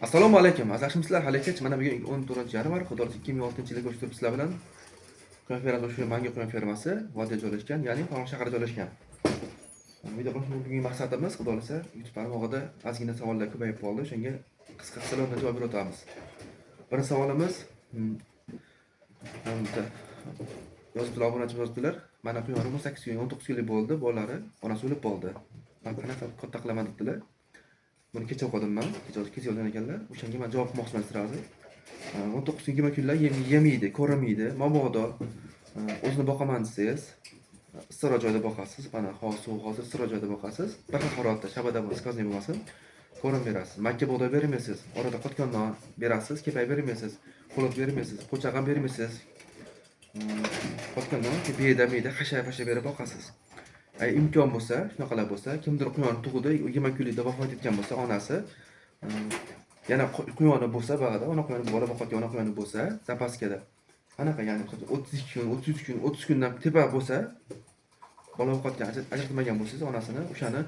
Assalomu alaykum. Azizlar, haligacha mana bugun 14-yanvar, xudo xohlasa 2006-yilga ko'chib turib sizlar bilan quyon fermasi shu Mangi quyon fermasi vodiyda joylashgan, ya'ni Farg'ona shahrida joylashgan. Video qilishning bugungi maqsadimiz xudo xohlasa YouTube tarmog'ida ozgina savollar ko'payib qoldi. O'shanga qisqa javob berib o'tamiz. Birinchi savolimiz yozibdilar, obunachimiz yozibdilar. Mana quyonim 18 kun, 19 kunlik bo'ldi, bolalari onasi o'lib qoldi. Men qanaqa katta qilaman debdilar. Buni kecha o'qidim men. Kecha yozgan ekanlar. O'shanga men javob qilmoqchiman sizlarga. 19 kunga kunlar yemaydi, ko'rmaydi. Mabodo o'zini boqaman desangiz, issiq joyda boqasiz. Mana hozir issiq joyda boqasiz. Bir xil haroratda, shabada bo'lsa, skazniy bo'lmasin, ko'rin berasiz. Makka bug'doy bermaysiz. Orada qotgan non berasiz, kepay bermaysiz, xulot bermaysiz, po'chag'am bermaysiz. Qotgan non kepayda meyda hashay berib boqasiz. Imkon bo'lsa, shunaqalar bo'lsa, kimdir quyon tug'di, 20 kunlikda vafot etgan bo'lsa, onasi yana quyoni bo'lsa, bag'ada ona quyoni bola boqayotgan ona quyoni bo'lsa, zapaskada. Qanaqa, ya'ni 32 kun, 33 kun, 30 kundan tepa bo'lsa, bola boqayotgan ajratmagan bo'lsangiz, onasini o'shani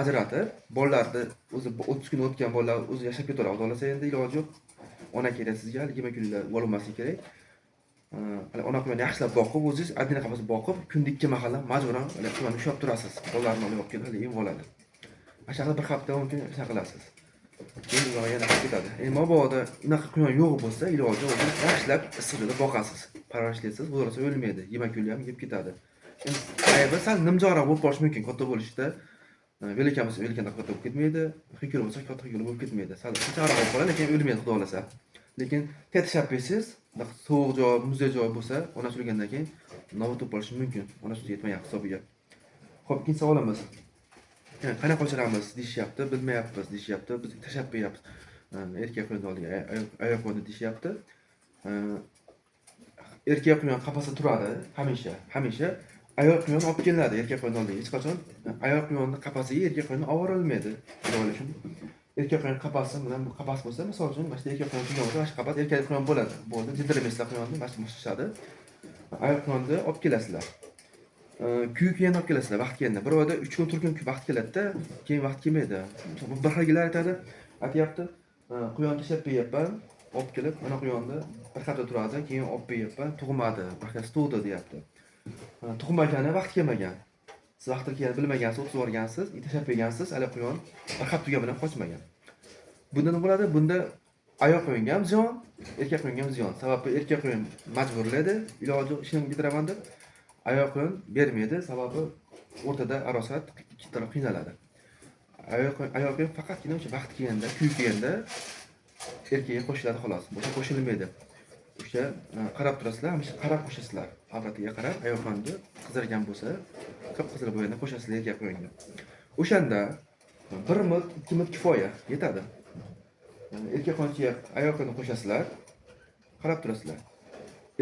ajratib, bolalarni o'zi 30 kun o'tgan bolalar o'zi yashab ketadi. Xudo xolasa endi iloji yo'q. Ona kerak sizga, 20 kunlikda bo'lmasligi kerak. Ona quyonni yaxshilab boqib, o'zingiz adina qafasda boqib, kunda 2 mahalla majburan quyonni ushlab turasiz. Bolalarni olib kelib keladi, em bo'ladi. Ashaqada bir hafta 10 kun shuna qilasiz. Keyin yana ketadi. Mabodo unaqa quyon yo'q bo'lsa, iloji o'zingiz yaxshilab issiqda boqasiz. Parvarishlaysiz, bo'lsa o'lmaydi. 20 kunli ham yeb ketadi. Endi aybi sal nimjoroq bo'lib qolishi mumkin, katta bo'lishda. Velika bo'lsa, velikanda katta bo'lib ketmaydi. Xikul bo'lsa, katta xikul bo'lib ketmaydi. Sal nimjoroq bo'lib qoladi, lekin o'lmaydi, xudo xolasa. Lekin tetishab bersiz, sovuq joy, muzday joy bo'lsa, ona sulagandan keyin nobud bo'lib qolishi mumkin. Ona suti yetmagan hisobiga. Xo'p, ikkinchi savolimiz. Qanaqa qo'shiramiz deyishyapti, bilmayapmiz deyishyapti, biz tashab beryapmiz. Erkak quyon oldiga ayol quyon deyishyapti. Erkak quyon qafasda turadi hamisha. Ayol quyon olib kelinadi erkak quyon oldiga. Hech qachon ayol quyonni qafasiga erkak quyon olib borilmaydi. O'ylashim. Erkak quyon qafasi bilan bu qafas bo'lsa, misol uchun, mana shu erkak quyon bo'lsa, mana shu qafas erkak quyon bo'ladi. Bo'ldi, jiddiramizlar quyonni, mana shu mushishadi. Ayol quyonni olib kelasizlar. Kuyukni olib kelasizlar vaqt kelganda. Bir oyda 3 kun, 4 kun vaqt keladi-da, keyin vaqt kelmaydi. Bir xilgilar aytayapti, quyon tashab beryapman, olib kelib, mana quyonni bir hafta turadi, keyin olib beryapman, tug'madi, baxtasi tug'di deyapti. Tug'magani vaqt kelmagan. Siz vaqtni kelganini bilmagansiz, o'tib o'rgansiz, tashab bergansiz, hali quyon bir haftaga bilan qochmagan. Bunda nima bo'ladi? Bunda ayol quyonga ham ziyon, erkak quyonga ham ziyon. Sababi erkak quyon majburlaydi, iloji ishini bitiraman deb. Ayol quyon bermaydi, sababi o'rtada arosat ikki taraf qiynaladi. Ayol quyon faqatgina o'sha vaqt kelganda, kuy kelganda erkakga qo'shiladi xolos. Boshqa qo'shilmaydi. O'sha qarab turasizlar, hamisha qarab qo'shasizlar. Avratiga qarab, ayol quyonni qizargan bo'lsa, ko'p qizarib bo'lganda qo'shasizlar erkak quyonga. O'shanda 1 minut, 2 minut kifoya, yetadi. Erkak quyonga ayol quyonni qo'shasizlar, qarab turasizlar.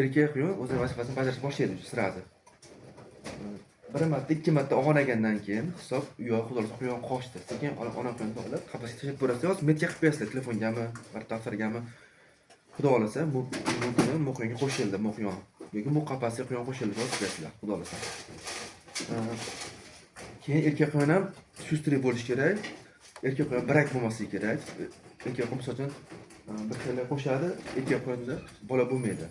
Erkak quyon o'z vazifasini bajarishni boshlaydi sirasi. 1 marta, 2 marta og'anagandan keyin hisob yo'q, xudo xolasa quyon qochdi. Sekin ona quyonni olib qafasga tashlab ko'rasiz, yoki metga qilib berasizlar, telefongami, daftargami. Xudo xolasa bu quyonga qo'shildi, bu quyon. Yoki bu qafasga quyon qo'shildi, yozib berasizlar, xudo xolasa. Keyin erkak quyon ham shustrik bo'lishi kerak. Erkak quyon birak bo'lmasligi kerak. Erkak quyon misol uchun bir xil qo'shadi, erkak quyonda bola bo'lmaydi.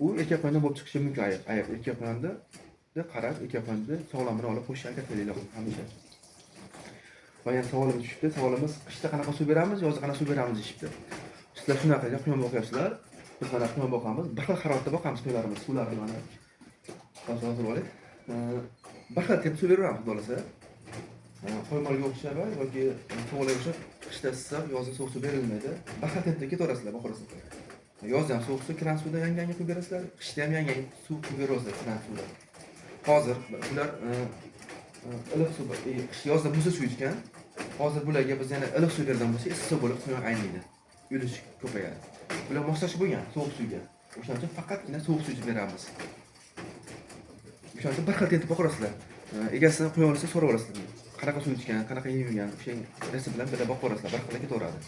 U erkak quyondan bo'lib chiqishi mumkin ayab. Erkak quyonda qarab, erkak quyonni sog'lomini olib qo'shishga harakat qilinglar hamisha. Va yana savolimiz tushibdi. Savolimiz qishda qanaqa suv beramiz, yozda qanaqa suv beramiz deyishibdi. Sizlar shunaqa quyon boqyapsizlar. Biz mana quyon boqamiz. Bir xil haroratda boqamiz quyonlarimiz, suvlarni mana. Hozir oling. Bir xil temp suv beraveramiz, xudo xolasa. Qo'ymalga o'xshab yoki to'g'riga o'xshab qishda issiq, yozda sovuq suv berilmaydi. Bir xil tempda ketaverasizlar, boqarasiz. Yozda ham sovuq suv, kran suvda yangi quyib berasizlar, qishda ham yangi suv quyib berasizlar, kran suvda. Hozir ular iliq suv, qish yozda muzli suv ichgan. Hozir bularga biz yana iliq suv bergan bo'lsak, issiq bo'lib quyon ayniydi. O'lish ko'payadi. Ular moslashib bo'lgan sovuq suvga. O'shaning uchun faqatgina sovuq suv beramiz. O'shaning uchun bir xil tempda boqarasizlar. Egasidan quyon olsa so'rab olasizlar. Qanaqa suv ichgan, qanaqa yegan, o'sha retsep bilan birga boqib ko'rasizlar, bir xil ketaveradi.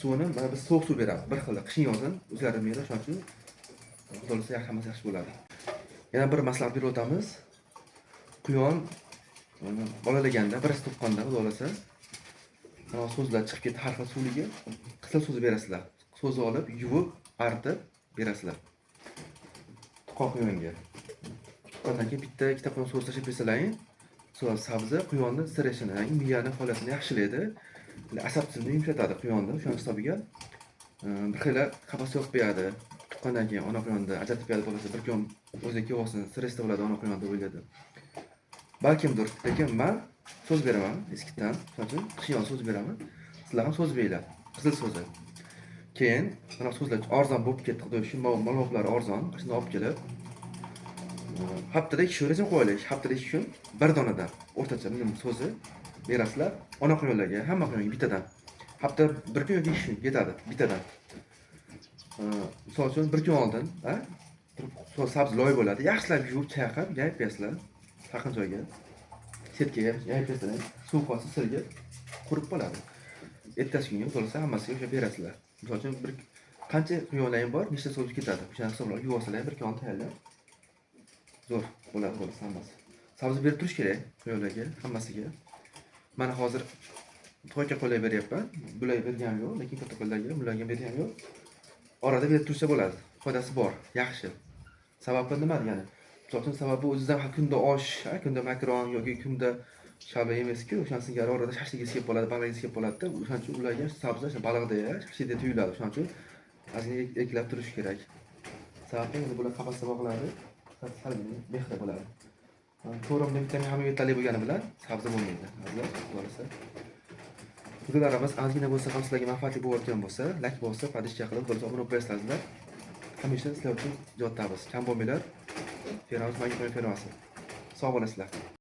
Suvini mana biz sovuq suv beramiz, bir xil qishin yozin o'zgarmaydi, o'shaning uchun xudo xolasa yaxshi bo'ladi. Yana bir maslahat berib o'tamiz. Quyon bolalaganda, birisi tuqqanda xudo xolasa so'zlar chiqib ketdi, har xil suvligi qizil so'zni berasizlar. So'zni olib, yuvib, artib berasizlar. Tuqqan quyonga. Ondan keyin bitta, ikkita quyon so'z tashib bersalaring, so'z sabzi quyonni stressini, miyani holatini yaxshilaydi. Asab tizimini yumshatadi quyonni. O'shaning hisobiga bir xila qafas yo'q beradi. Tuqqandan keyin ona quyonni ajratib beradi bo'lsa, bir kun o'ziga kelsin, stressda bo'ladi ona quyon deb o'yladi. Balkimdir, lekin men so'z beraman eskidan, chunki qiyon so'z beraman. Sizlar ham so'z beringlar. Qizil so'zi. Keyin mana so'zlar arzon bo'lib ketdi, xudo shu ma'lumotlar arzon, shunday olib kelib haftada 2 kun rejim qo'yaylik. Haftada 2 kun bir donadan o'rtacha minimum so'zi berasizlar. Ona quyonlarga, hamma quyonga bittadan. Haftada 1 kun yoki 2 kun yetadi bittadan. Misol uchun 1 kun oldin, so'z sabzi loy bo'ladi. Yaxshilab yuvib, chayqab, yayib bersizlar. Yaqin joyga. Setkaga yayib bersizlar. Suv qolsa sirga qurib qoladi. Ertasi kunga bo'lsa hammasiga o'sha berasizlar. Misol uchun bir qancha quyonlaring bor, nechta so'z ketadi. O'shani hisoblab yuvorsalar, bir kun tayyorlab zo'r bo'ladi hammasi. Sabzi berib turish kerak quyonlarga, hammasiga. Mana hozir to'yga qo'lay beryapman. Bular berganim yo'q, lekin katta qo'llarga, bularga berganim yo'q. Orada berib tursa bo'ladi. Foydasi bor, yaxshi. Sababi nima degani? Misol uchun sababi o'zidan kunda osh, kunda makaron yoki kunda shalva emas-ku, o'shanisiga orada shashlik yeb bo'ladi, baliq yeb bo'ladi-da. O'shaning uchun ularga sabzi, baliqda, shashlikda tuyuladi. O'shaning uchun ozgina eklab turish kerak. Sababi endi bular qafasda boqiladi. Salbiy mehda bo'ladi. To'g'ri vitamin ham yetarli bo'lgani bilan sabzi bo'lmaydi. Azlar, to'g'risi. Videolarimiz ozgina bo'lsa ham sizlarga manfaatli bo'layotgan bo'lsa, like bo'lsa, podishcha qilib, bo'lsa obuna bo'lasizlar. Hamisha sizlar uchun ijod tavsiya. Kam bo'lmanglar. Fermas, menga qo'ying fermasi. Sog' bo'lasizlar.